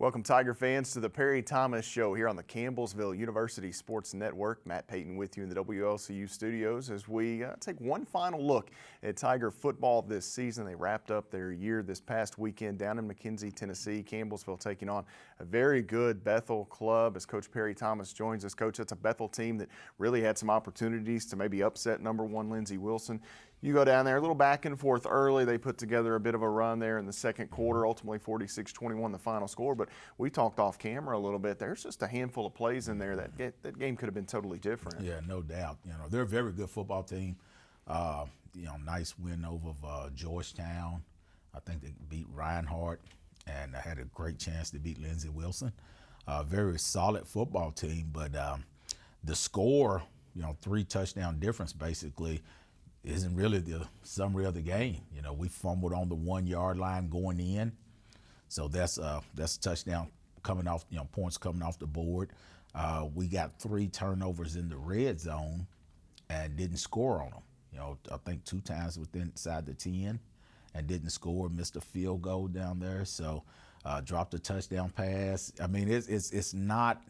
Welcome, Tiger fans, to the Perry Thomas Show here on the Campbellsville University Sports Network. Matt Payton with you in the WLCU studios as we take one final look at Tiger football this season. They wrapped up their year this past weekend down in McKenzie, Tennessee. Campbellsville taking on a very good Bethel club as Coach Perry Thomas joins us. Coach, that's a Bethel team that really had some opportunities to maybe upset #1 Lindsey Wilson. You go down there a little back and forth early. They put together a bit of a run there in the second quarter, ultimately 46-21 the final score. But we talked off camera a little bit. There's just a handful of plays in there that game could have been totally different. Yeah, no doubt. They're a very good football team. Nice win over Georgetown. I think they beat Reinhardt and had a great chance to beat Lindsey Wilson. Very solid football team, but the score, 3 touchdown difference basically, isn't really the summary of the game. We fumbled on the 1 yard line going in, so that's a touchdown coming off, points coming off the board. We got 3 turnovers in the red zone and didn't score on them. I think 2 times within inside the 10 and didn't score. Missed a field goal down there, so dropped a touchdown pass. I mean, it's not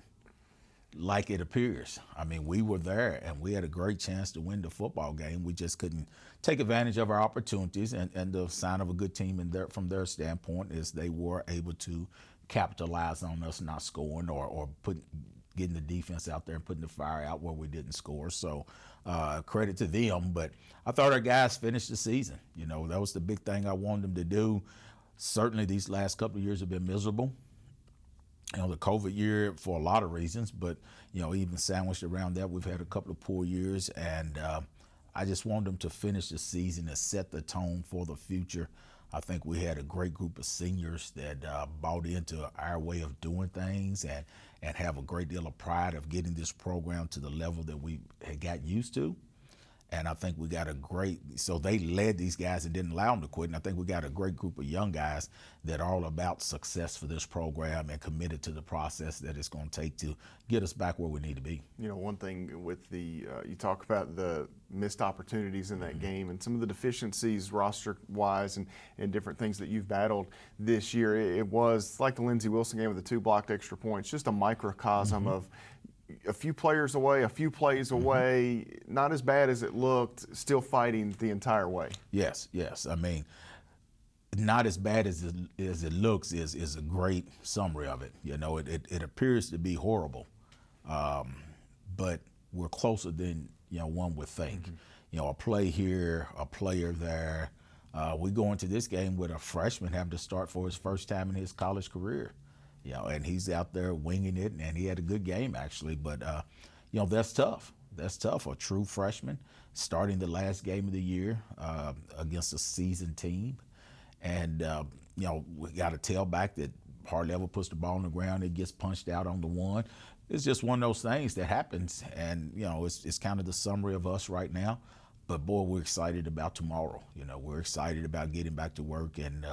like it appears. I mean, we were there and we had a great chance to win the football game. We just couldn't take advantage of our opportunities, and the sign of a good team from their standpoint is they were able to capitalize on us not scoring or getting the defense out there and putting the fire out where we didn't score. So credit to them, but I thought our guys finished the season. That was the big thing I wanted them to do. Certainly these last couple of years have been miserable. The COVID year for a lot of reasons, but, even sandwiched around that, we've had a couple of poor years, and I just want them to finish the season and set the tone for the future. I think we had a great group of seniors that bought into our way of doing things and have a great deal of pride of getting this program to the level that we had got used to. And I think we got so they led these guys and didn't allow them to quit. And I think we got a great group of young guys that are all about success for this program and committed to the process that it's going to take to get us back where we need to be. One thing with you talk about the missed opportunities in that game and some of the deficiencies roster-wise and different things that you've battled this year. It was like the Lindsey Wilson game with the 2 blocked extra points, just a microcosm of a few players away, a few plays away, not as bad as it looked, still fighting the entire way. Yes. I mean, not as bad as it looks is a great summary of it. It appears to be horrible, but we're closer than one would think. A play here, a player there. We go into this game with a freshman having to start for his first time in his college career. And he's out there winging it, and he had a good game actually. But that's tough. That's tough. A true freshman starting the last game of the year against a seasoned team, and we got a tailback that hardly ever puts the ball on the ground. It gets punched out on the 1. It's just one of those things that happens, and it's kind of the summary of us right now. But boy, we're excited about tomorrow. We're excited about getting back to work and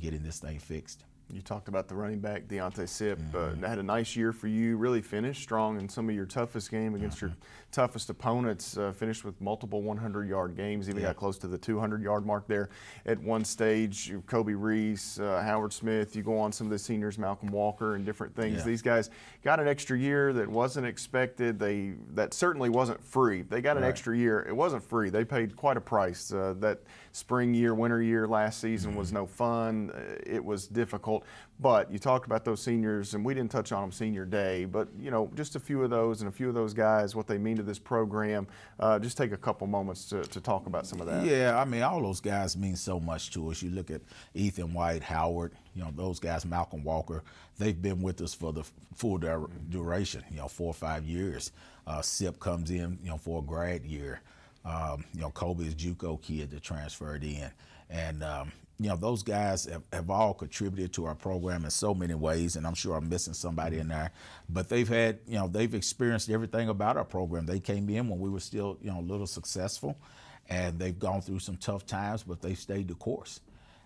getting this thing fixed. You talked about the running back, Deontay Sipp. Had a nice year for you, really finished strong in some of your toughest games against your toughest opponents, finished with multiple 100-yard games, even got close to the 200-yard mark there at one stage. Kobe Reese, Howard Smith, you go on some of the seniors, Malcolm Walker and different things. Yeah. These guys got an extra year that wasn't expected. That certainly wasn't free. They got an extra year. It wasn't free. They paid quite a price. That spring year, winter year last season was no fun. It was difficult. But you talked about those seniors, and we didn't touch on them senior day, but just a few of those and a few of those guys, what they mean to this program. Just take a couple moments to talk about some of that. Yeah, I mean, all those guys mean so much to us. You look at Ethan White, Howard, those guys, Malcolm Walker, they've been with us for the full duration, 4 or 5 years. Sipp comes in, for a grad year. Kobe is JUCO kid that transferred in. And, those guys have all contributed to our program in so many ways, and I'm sure I'm missing somebody in there. But they've had, they've experienced everything about our program. They came in when we were still, a little successful, and they've gone through some tough times, but they've stayed the course.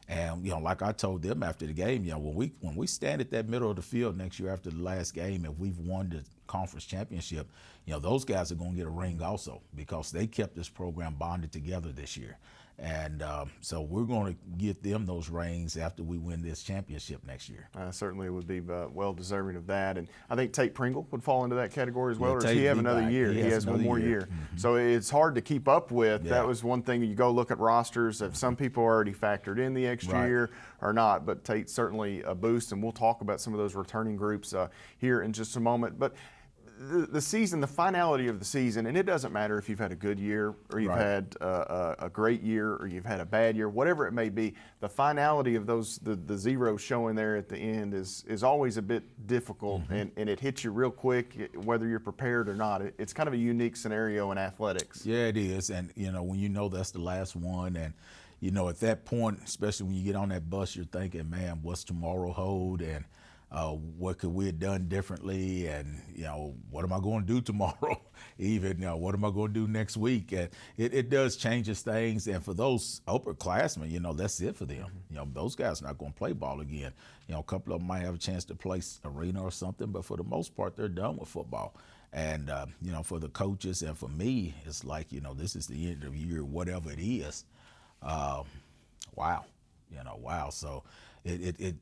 And, like I told them after the game, when we stand at that middle of the field next year after the last game, if we've won the conference championship, those guys are going to get a ring also because they kept this program bonded together this year. And so we're going to get them those rings after we win this championship next year. Certainly would be well deserving of that. And I think Tate Pringle would fall into that category as well. Yeah, or does he have another year? He has one more year. Mm-hmm. So it's hard to keep up with. Yeah. That was one thing. You go look at rosters, if some people are already factored in the extra year or not. But Tate's certainly a boost, and we'll talk about some of those returning groups here in just a moment. But the season, the finality of the season, and it doesn't matter if you've had a good year or you've had a great year or you've had a bad year, whatever it may be, the finality of those, the zeros showing there at the end is always a bit difficult, and it hits you real quick, whether you're prepared or not. It's kind of a unique scenario in athletics. Yeah, it is. And, when you know that's the last one, and, at that point, especially when you get on that bus, you're thinking, man, what's tomorrow hold? And what could we have done differently, and what am I going to do tomorrow? Even what am I going to do next week? And it does changes things. And for those upperclassmen, that's it for them. Those guys are not going to play ball again. A couple of them might have a chance to play arena or something, but for the most part, they're done with football. And for the coaches and for me, it's like this is the end of the year, whatever it is. Wow, wow. So it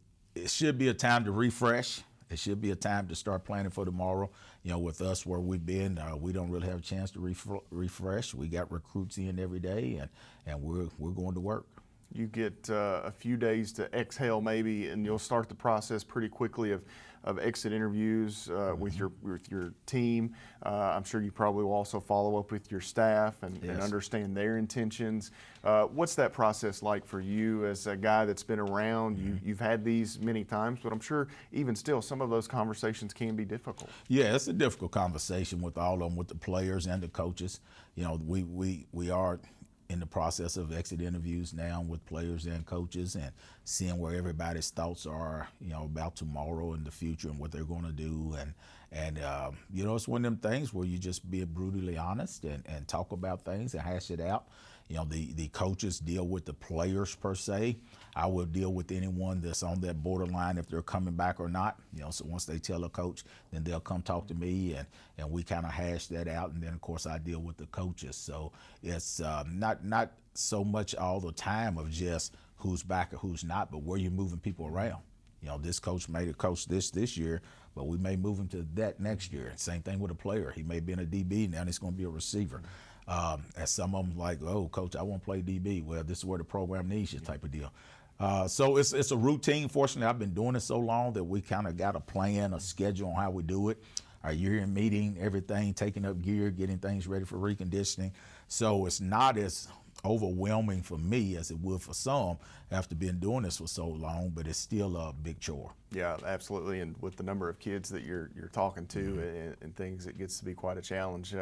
should be a time to refresh. It should be a time to start planning for tomorrow. With us where we've been, we don't really have a chance to refresh. We got recruits in every day, and we're going to work. You get a few days to exhale maybe, and you'll start the process pretty quickly of exit interviews with your team. I'm sure you probably will also follow up with your staff and understand their intentions. What's that process like for you as a guy that's been around? You've had these many times, but I'm sure even still some of those conversations can be difficult. Yeah, it's a difficult conversation with all of them, with the players and the coaches. We are in the process of exit interviews now with players and coaches, and seeing where everybody's thoughts are, about tomorrow and the future and what they're going to do. And it's one of them things where you just be brutally honest and talk about things and hash it out. The coaches deal with the players per se. I will deal with anyone that's on that borderline if they're coming back or not. So once they tell a coach, then they'll come talk to me, and we kind of hash that out. And then of course I deal with the coaches. So it's not so much all the time of just who's back or who's not, but where you're moving people around. This coach may have coached this year, but we may move him to that next year. Same thing with a player. He may be in a DB, now he's going to be a receiver. And some of them like, oh, coach, I want to play DB. Well, this is where the program needs you, type of deal. So it's a routine. Fortunately, I've been doing it so long that we kind of got a plan, a schedule on how we do it. Our year-end meeting, everything, taking up gear, getting things ready for reconditioning. So it's not as overwhelming for me as it would for some after being doing this for so long, but it's still a big chore. Yeah, absolutely. And with the number of kids that you're talking to and things, it gets to be quite a challenge.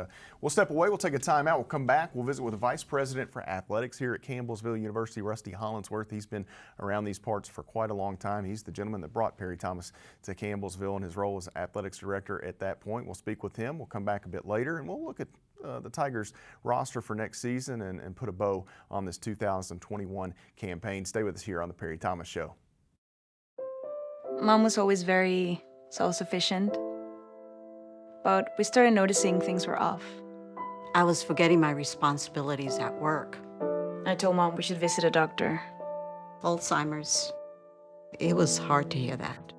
We'll step away. We'll take a time out. We'll come back. We'll visit with the Vice President for Athletics here at Campbellsville University, Rusty Hollinsworth. He's been around these parts for quite a long time. He's the gentleman that brought Perry Thomas to Campbellsville in his role as Athletics Director at that point. We'll speak with him. We'll come back a bit later, and we'll look at the Tigers roster for next season and put a bow on this 2021 campaign. Stay with us here on the Perry Thomas Show. Mom was always very self-sufficient, but we started noticing things were off. I was forgetting my responsibilities at work. I told Mom we should visit a doctor. Alzheimer's. It was hard to hear that.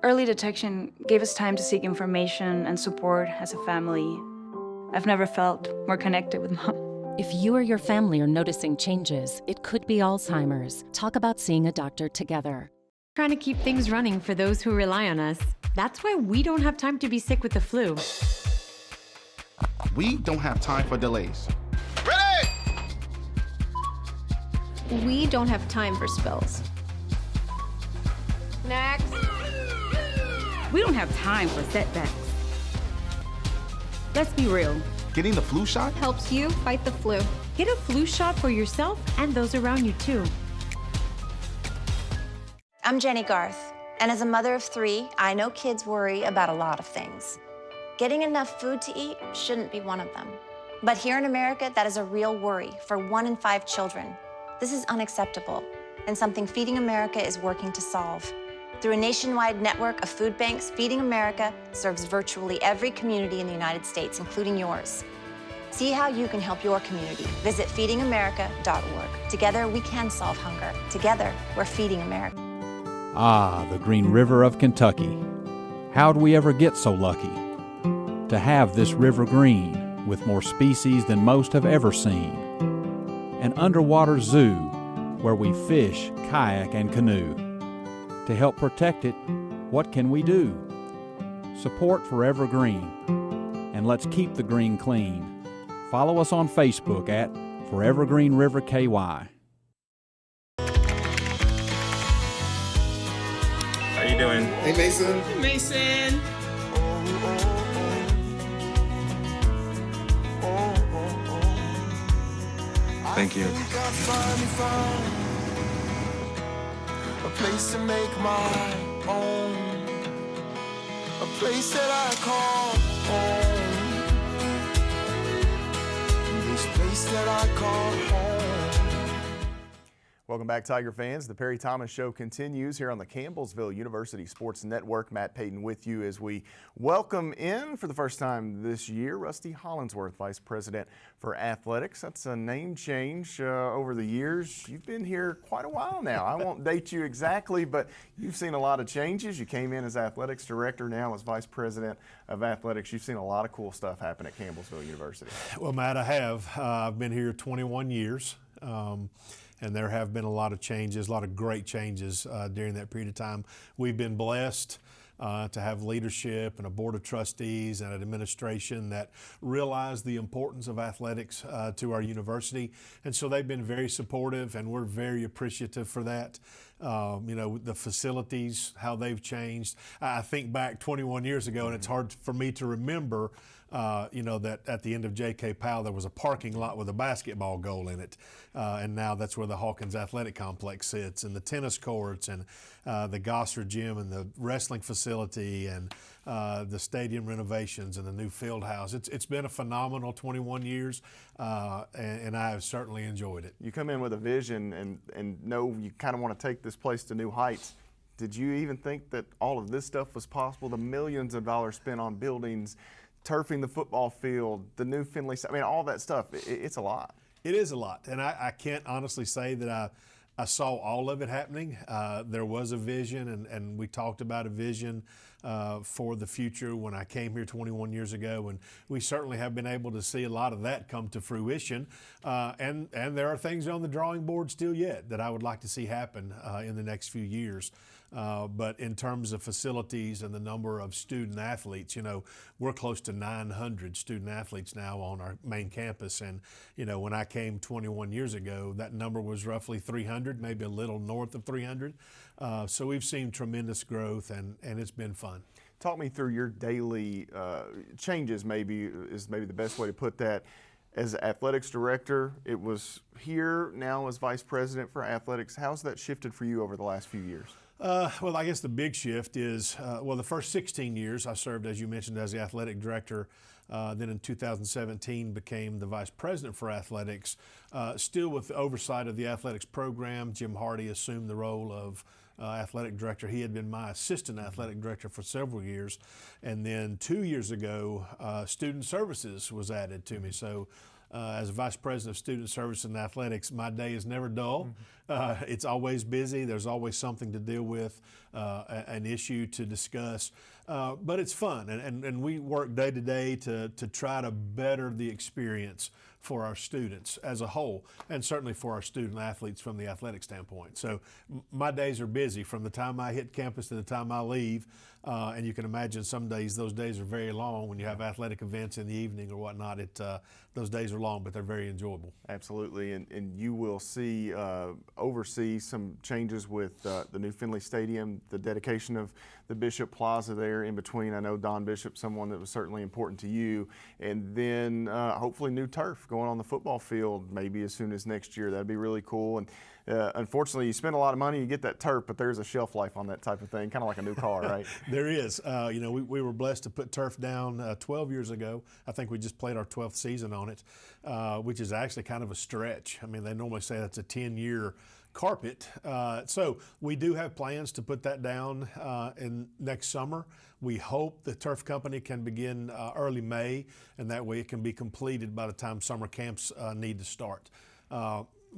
Early detection gave us time to seek information and support as a family. I've never felt more connected with Mom. If you or your family are noticing changes, it could be Alzheimer's. Talk about seeing a doctor together. Trying to keep things running for those who rely on us. That's why we don't have time to be sick with the flu. We don't have time for delays. Ready! We don't have time for spills. Next. We don't have time for setbacks. Let's be real. Getting the flu shot helps you fight the flu. Get a flu shot for yourself and those around you too. I'm Jenny Garth, and as a mother of 3, I know kids worry about a lot of things. Getting enough food to eat shouldn't be one of them. But here in America, that is a real worry for 1 in 5 children. This is unacceptable, and something Feeding America is working to solve. Through a nationwide network of food banks, Feeding America serves virtually every community in the United States, including yours. See how you can help your community. Visit feedingamerica.org. Together, we can solve hunger. Together, we're feeding America. Ah, the Green River of Kentucky. How'd we ever get so lucky to have this river green with more species than most have ever seen? An underwater zoo where we fish, kayak, and canoe. To help protect it, what can we do? Support Forever Green, and let's keep the green clean. Follow us on Facebook at Forever Green River KY. How you doing? Hey, Mason. Hey, Mason. Thank you. A place to make my own. A place that I call home. This place that I call home. Welcome back, Tiger fans. The Perry Thomas Show continues here on the Campbellsville University Sports Network. Matt Payton with you as we welcome in for the first time this year Rusty Hollinsworth, Vice President for Athletics. That's a name change over the years. You've been here quite a while now. I won't date you exactly, but you've seen a lot of changes. You came in as Athletics Director, now as Vice President of Athletics. You've seen a lot of cool stuff happen at Campbellsville University. Well, Matt, I have. I've been here 21 years. And there have been a lot of changes, a lot of great changes during that period of time. We've been blessed to have leadership and a board of trustees and an administration that realize the importance of athletics to our university. And so they've been very supportive, and we're very appreciative for that. You know, the facilities, how they've changed. I think back 21 years ago, and it's hard for me to remember you know, that at the end of J.K. Powell there was a parking lot with a basketball goal in it, and now that's where the Hawkins Athletic Complex sits, and the tennis courts, and the Gosser Gym, and the wrestling facility, and the stadium renovations, and the new field house. It's been a phenomenal 21 years, and I have certainly enjoyed it. You come in with a vision and know you kind of want to take this place to new heights. Did you even think that all of this stuff was possible? The millions of dollars spent on buildings, turfing the football field, the new Finley, I mean, all that stuff, it's a lot. It is a lot, and I can't honestly say that I saw all of it happening. There was a vision, and we talked about a vision for the future when I came here 21 years ago, and we certainly have been able to see a lot of that come to fruition. And there are things on the drawing board still yet that I would like to see happen in the next few years. But in terms of facilities and the number of student athletes, you know, we're close to 900 student athletes now on our main campus. And, you know, when I came 21 years ago, that number was roughly 300, maybe a little north of 300. So we've seen tremendous growth, and it's been fun. Talk me through your daily changes, maybe is maybe the best way to put that. As athletics director, it was here, now as vice president for athletics. How's that shifted for you over the last few years? Well, I guess the big shift is, well, the first 16 years I served, as you mentioned, as the athletic director. Then in 2017 became the vice president for athletics, still with the oversight of the athletics program. Jim Hardy assumed the role of athletic director. He had been my assistant athletic director for several years. And then 2 years ago, student services was added to me. So as vice president of student service and athletics, my day is never dull. It's always busy. There's always something to deal with, an issue to discuss. But it's fun, and we work day to day to try to better the experience for our students as a whole, and certainly for our student athletes from the athletic standpoint. So my days are busy from the time I hit campus to the time I leave, and you can imagine some days, those days are very long when you have athletic events in the evening or whatnot. Those days are long, but they're very enjoyable. Absolutely, and you will see, oversee some changes with the new Finley Stadium, the dedication of the Bishop Plaza there in between. I know Don Bishop, someone that was certainly important to you, and then hopefully new turf going on the football field maybe as soon as next year. That'd be really cool. And unfortunately, you spend a lot of money, you get that turf, but there's a shelf life on that type of thing, kind of like a new car, right? There is. You know, we were blessed to put turf down 12 years ago. I think we just played our 12th season on it, which is actually kind of a stretch. I mean, they normally say that's a 10-year carpet. So we do have plans to put that down in next summer. We hope the turf company can begin early May, and that way it can be completed by the time summer camps need to start.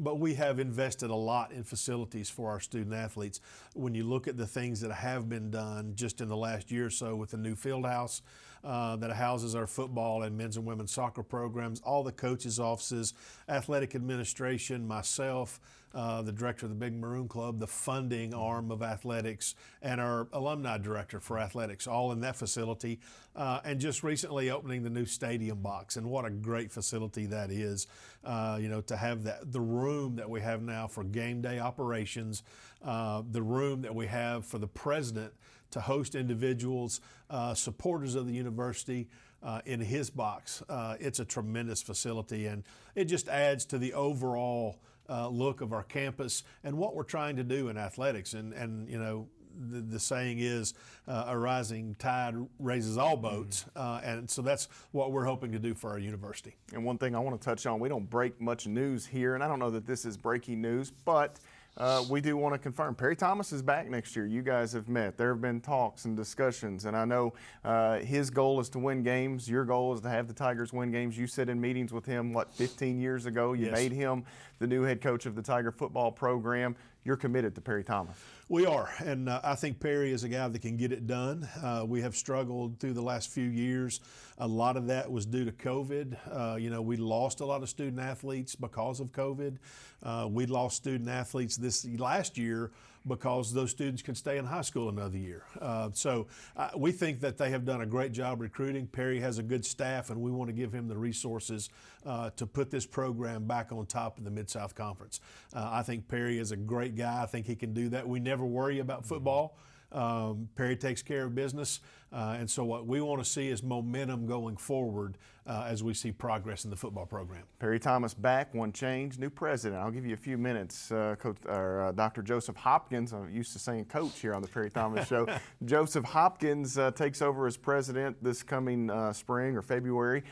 But we have invested a lot in facilities for our student athletes. When you look at the things that have been done just in the last year or so with the new field house that houses our football and men's and women's soccer programs, all the coaches' offices, athletic administration, myself, the director of the Big Maroon Club, the funding arm of athletics, and our alumni director for athletics, all in that facility. And just recently opening the new stadium box, and what a great facility that is. To have the room that we have now for game day operations, the room that we have for the president to host individuals, supporters of the university in his box. It's a tremendous facility, and it just adds to the overall look of our campus and what we're trying to do in athletics. And the saying is a rising tide raises all boats, and so that's what we're hoping to do for our university. And one thing I want to touch on, we don't break much news here, and I don't know that this is breaking news, but we do want to confirm Perry Thomas is back next year. You guys have met. There have been talks and discussions, and I know his goal is to win games. Your goal is to have the Tigers win games. You sat in meetings with him, 15 years ago? You made him the new head coach of the Tiger football program. You're committed to Perry Thomas. We are, and I think Perry is a guy that can get it done. We have struggled through the last few years. A lot of that was due to COVID. We lost a lot of student athletes because of COVID. We lost student athletes this last year because those students can stay in high school another year. So we think that they have done a great job recruiting. Perry has a good staff, and we want to give him the resources to put this program back on top of the Mid-South Conference. I think Perry is a great guy. I think he can do that. We never worry about football. Perry takes care of business, and so what we want to see is momentum going forward as we see progress in the football program. Perry Thomas back, one change, new president. I'll give you a few minutes. Dr. Joseph Hopkins, I'm used to saying coach here on the Perry Thomas Show. Joseph Hopkins takes over as president this coming spring or February.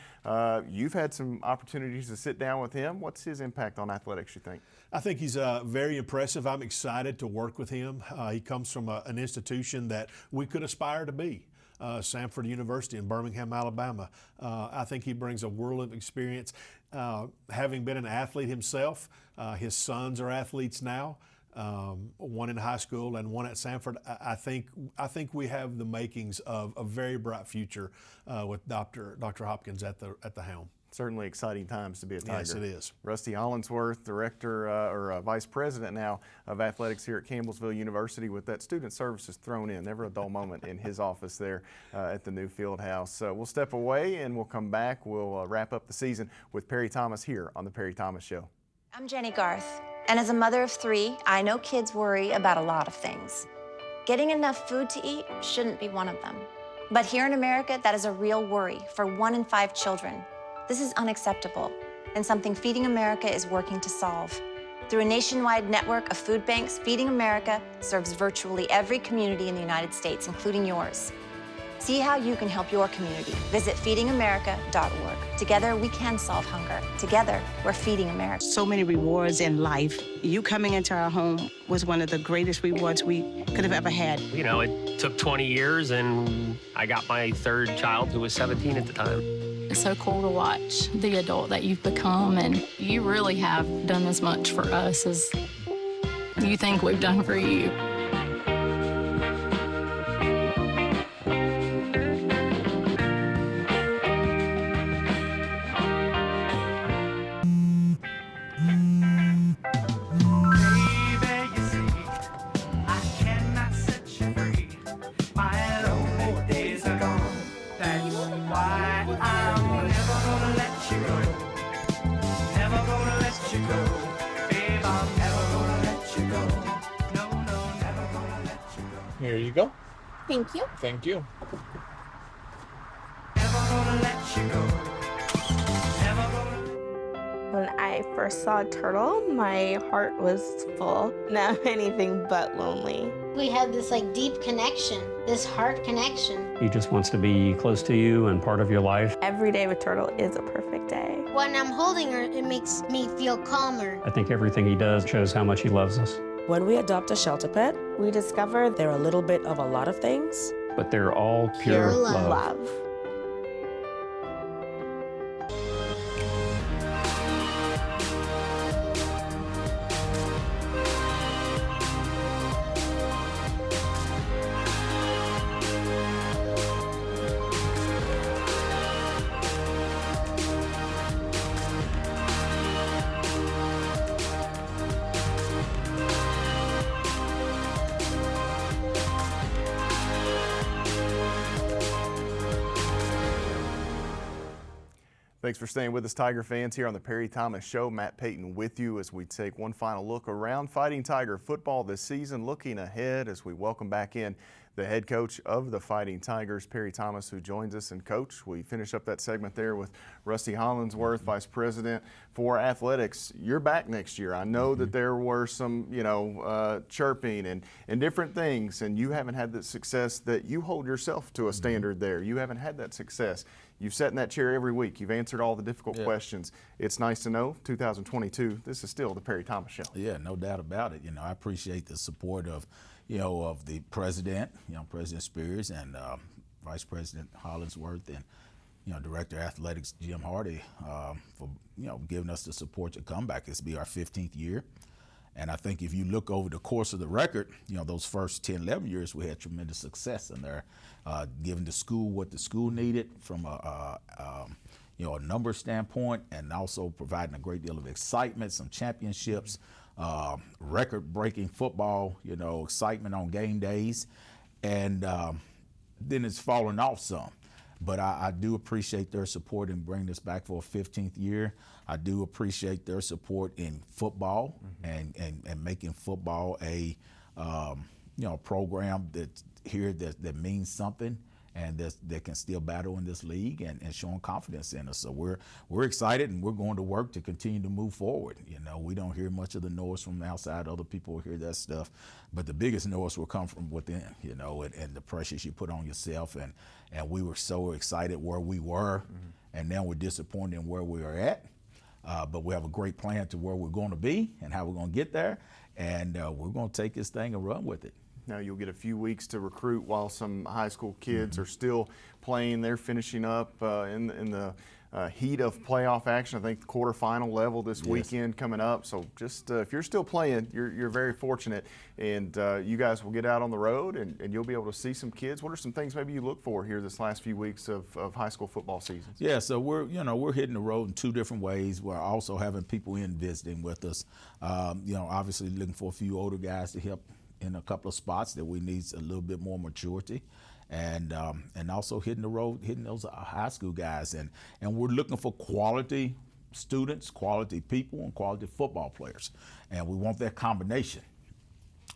You've had some opportunities to sit down with him. What's his impact on athletics, you think? I think he's very impressive. I'm excited to work with him. He comes from an institution that we could aspire to be, Samford University in Birmingham, Alabama. I think he brings a world of experience. Having been an athlete himself, his sons are athletes now, one in high school and one at Samford. I think we have the makings of a very bright future with Dr. Hopkins at the helm. Certainly exciting times to be a Tiger. Yes, it is. Rusty Hollingsworth, director or vice president now of athletics here at Campbellsville University, with that student services thrown in. Never a dull moment in his office there at the new field house. We'll step away and we'll come back. We'll wrap up the season with Perry Thomas here on the Perry Thomas Show. I'm Jenny Garth, and as a mother of 3, I know kids worry about a lot of things. Getting enough food to eat shouldn't be one of them. But here in America, that is a real worry for 1 in 5 children. This is unacceptable, and something Feeding America is working to solve. Through a nationwide network of food banks, Feeding America serves virtually every community in the United States, including yours. See how you can help your community. Visit feedingamerica.org. Together, we can solve hunger. Together, we're feeding America. So many rewards in life. You coming into our home was one of the greatest rewards we could have ever had. It took 20 years, and I got my 3rd child, who was 17 at the time. It's so cool to watch the adult that you've become, and you really have done as much for us as you think we've done for you. Here you go. Thank you. Thank you. When I first saw a turtle, my heart was full. Now I'm anything but lonely. We had this like deep connection, this heart connection. He just wants to be close to you and part of your life. Every day with Turtle is a perfect day. When I'm holding her, it makes me feel calmer. I think everything he does shows how much he loves us. When we adopt a shelter pet, we discover they're a little bit of a lot of things. But they're all pure love. Thanks for staying with us, Tiger fans, here on the Perry Thomas Show. Matt Payton with you as we take one final look around Fighting Tiger football this season, looking ahead as we welcome back in the head coach of the Fighting Tigers, Perry Thomas, who joins us. And Coach, we finish up that segment there with Rusty Hollingsworth, Vice President for Athletics. You're back next year. I know that there were some, chirping and different things, and you haven't had the success that you hold yourself to a standard there. You haven't had that success. You've sat in that chair every week. You've answered all the difficult questions. It's nice to know 2022, this is still the Perry Thomas Show. Yeah, no doubt about it. I appreciate the support of, of the president, President Spears, and Vice President Hollingsworth, and, Director of Athletics Jim Hardy for, giving us the support to come back. This will be our 15th year. And I think if you look over the course of the record, those first 10, 11 years, we had tremendous success in there, giving the school what the school needed from a number standpoint, and also providing a great deal of excitement, some championships, record-breaking football, excitement on game days. And then it's fallen off some. But I do appreciate their support in bringing us back for a 15th year. I do appreciate their support in football and making football a program that means something and that can still battle in this league and showing confidence in us. So we're excited, and we're going to work to continue to move forward. We don't hear much of the noise from outside. Other people will hear that stuff, but the biggest noise will come from within. And the pressures you put on yourself. And we were so excited where we were, and now we're disappointed in where we are at. But we have a great plan to where we're going to be and how we're going to get there, and we're going to take this thing and run with it. Now you'll get a few weeks to recruit while some high school kids are still playing. They're finishing up in the heat of playoff action. I think the quarterfinal level this weekend coming up. So just if you're still playing, you're very fortunate. And you guys will get out on the road and you'll be able to see some kids. What are some things maybe you look for here this last few weeks of high school football season? Yeah, so we're hitting the road in two different ways. We're also having people in visiting with us. Obviously looking for a few older guys to help in a couple of spots that we need a little bit more maturity, and also hitting the road, hitting those high school guys, and we're looking for quality students, quality people, and quality football players, and we want that combination.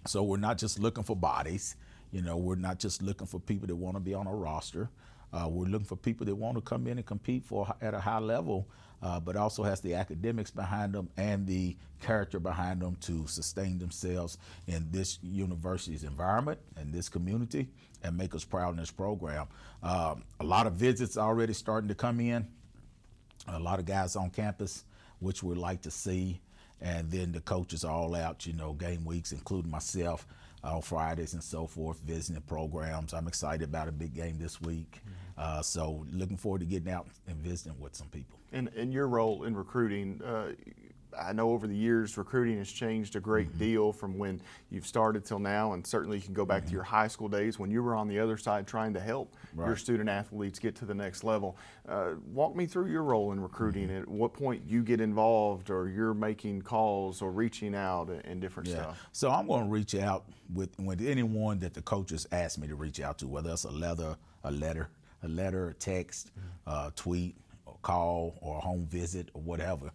So we're not just looking for bodies, we're not just looking for people that want to be on a roster. We're looking for people that want to come in and compete at a high level, but also has the academics behind them and the character behind them to sustain themselves in this university's environment and this community and make us proud in this program. A lot of visits already starting to come in, a lot of guys on campus, which we'd like to see, and then the coaches are all out, game weeks, including myself, on Fridays and so forth, visiting programs. I'm excited about a big game this week. So looking forward to getting out and visiting with some people. And your role in recruiting, I know over the years recruiting has changed a great deal from when you've started till now, and certainly you can go back to your high school days when you were on the other side trying to help your student athletes get to the next level. Walk me through your role in recruiting. At what point you get involved, or you're making calls or reaching out and different stuff? So I'm going to reach out with anyone that the coaches ask me to reach out to, whether it's a letter, a text, tweet, or call, or a home visit, or whatever.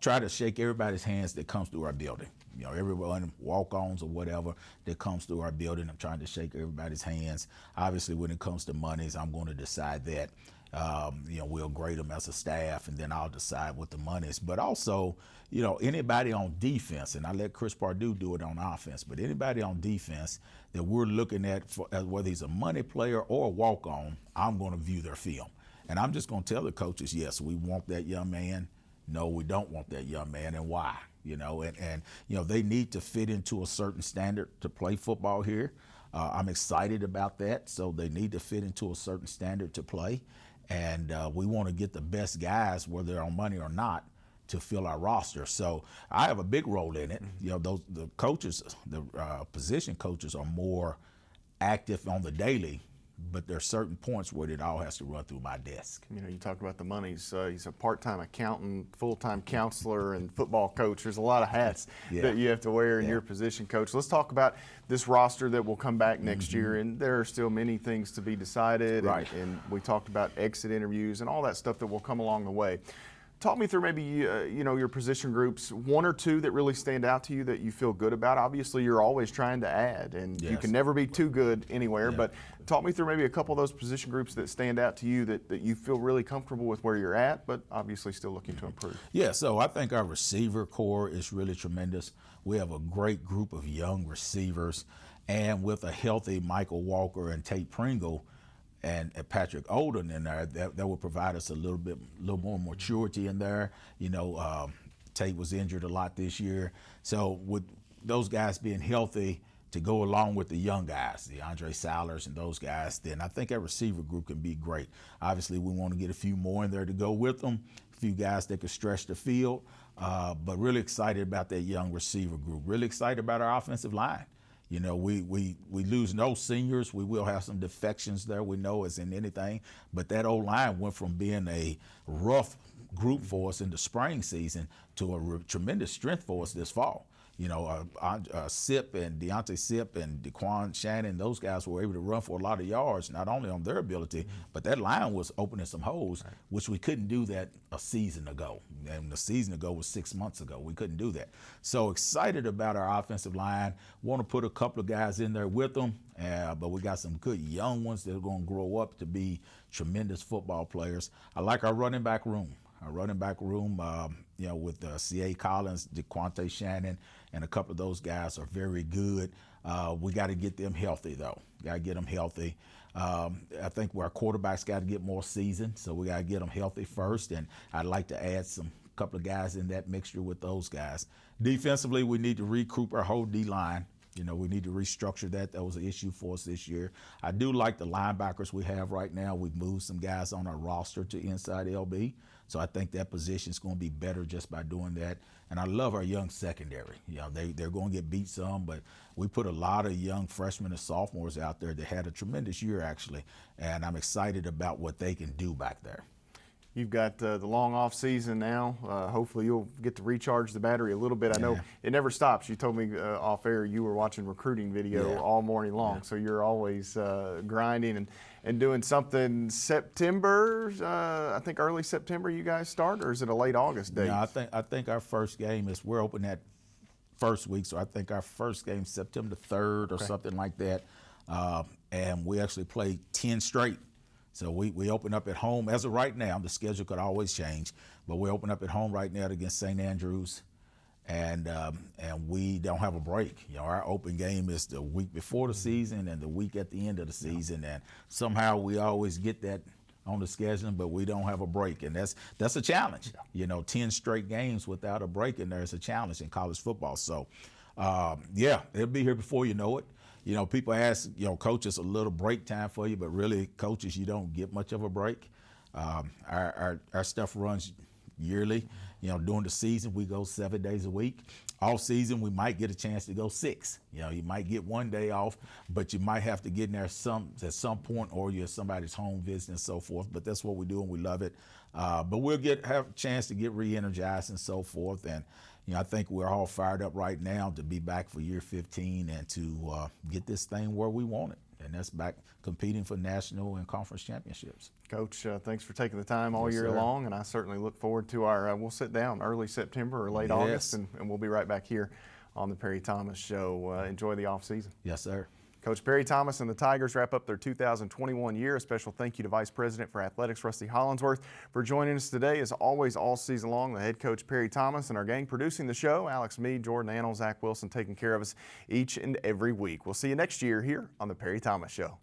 Try to shake everybody's hands that comes through our building. Everyone, walk-ons or whatever that comes through our building, I'm trying to shake everybody's hands. Obviously, when it comes to monies, I'm going to decide that. We'll grade them as a staff, and then I'll decide what the money is. But also, anybody on defense, and I let Chris Pardue do it on offense, but anybody on defense that we're looking at, whether he's a money player or a walk-on, I'm going to view their film. And I'm just going to tell the coaches, yes, we want that young man. No, we don't want that young man, and why? They need to fit into a certain standard to play football here. I'm excited about that. So they need to fit into a certain standard to play. And we want to get the best guys, whether they're on money or not, to fill our roster. So I have a big role in it. The coaches, the position coaches are more active on the daily, but there are certain points where it all has to run through my desk. You talk about the money. He's a part-time accountant, full-time counselor, and football coach. There's a lot of hats that you have to wear in your position, Coach. Let's talk about this roster that will come back next year, and there are still many things to be decided. Right. And we talked about exit interviews and all that stuff that will come along the way. Talk me through maybe your position groups, one or two that really stand out to you that you feel good about. Obviously, you're always trying to add, and you can never be too good anywhere. But talk me through maybe a couple of those position groups that stand out to you that you feel really comfortable with where you're at, but obviously still looking to improve. Yeah, so I think our receiver core is really tremendous. We have a great group of young receivers, and with a healthy Michael Walker and Tate Pringle and Patrick Olden in there, that will provide us a little more maturity in there. Tate was injured a lot this year. So with those guys being healthy to go along with the young guys, the Andre Salers and those guys, then I think our receiver group can be great. Obviously, we want to get a few more in there to go with them, a few guys that could stretch the field, but really excited about that young receiver group. Really excited about our offensive line. We lose no seniors. We will have some defections there, we know, as in anything. But that O-line went from being a rough group for us in the spring season to a tremendous strength for us this fall. Sip and Deontay Sip and DeQuan Shannon, those guys were able to run for a lot of yards, not only on their ability, but that line was opening some holes, which we couldn't do that a season ago. And the season ago was 6 months ago. We couldn't do that. So excited about our offensive line. Want to put a couple of guys in there with them, but we got some good young ones that are going to grow up to be tremendous football players. I like our running back room. With C.A. Collins, DeQuante Shannon, and a couple of those guys are very good. We got to get them healthy, though. Got to get them healthy. I think our quarterbacks got to get more seasoned, so we got to get them healthy first. And I'd like to add a couple of guys in that mixture with those guys. Defensively, we need to recruit our whole D-line. We need to restructure that. That was an issue for us this year. I do like the linebackers we have right now. We've moved some guys on our roster to inside LB. So I think that position is going to be better just by doing that. And I love our young secondary. They're going to get beat some, but we put a lot of young freshmen and sophomores out there that had a tremendous year, actually. And I'm excited about what they can do back there. You've got the long off season now. Hopefully you'll get to recharge the battery a little bit. I know it never stops. You told me off air you were watching recruiting video all morning long, so you're always grinding and doing something. September, I think early September you guys start, or is it a late August date? No, I think our first game is, we're open that first week, so I think our first game is September 3rd or something like that. And we actually play 10 straight. So we open up at home. As of right now, the schedule could always change, but we open up at home right now against St. Andrews, and we don't have a break. Our open game is the week before the season and the week at the end of the season, and somehow we always get that on the schedule, but we don't have a break, and that's a challenge. 10 straight games without a break in there is a challenge in college football. So, it'll be here before you know it. People ask, coaches, a little break time for you, but really, coaches, you don't get much of a break. Our stuff runs yearly. During the season, we go 7 days a week. Off season, we might get a chance to go 6. You might get one day off, but you might have to get in there at some point, or you're at somebody's home visit and so forth. But that's what we do, and we love it. But we'll have a chance to get re-energized and so forth. And I think we're all fired up right now to be back for year 15 and to get this thing where we want it. And that's back competing for national and conference championships. Coach, thanks for taking the time all year long, and I certainly look forward to our, we'll sit down early September or late August, and we'll be right back here on the Perry Thomas Show. Enjoy the off season. Yes, sir. Coach Perry Thomas and the Tigers wrap up their 2021 year. A special thank you to Vice President for Athletics Rusty Hollinsworth for joining us today. As always, all season long, the head coach Perry Thomas and our gang producing the show, Alex Mead, Jordan Annell, Zach Wilson, taking care of us each and every week. We'll see you next year here on the Perry Thomas Show.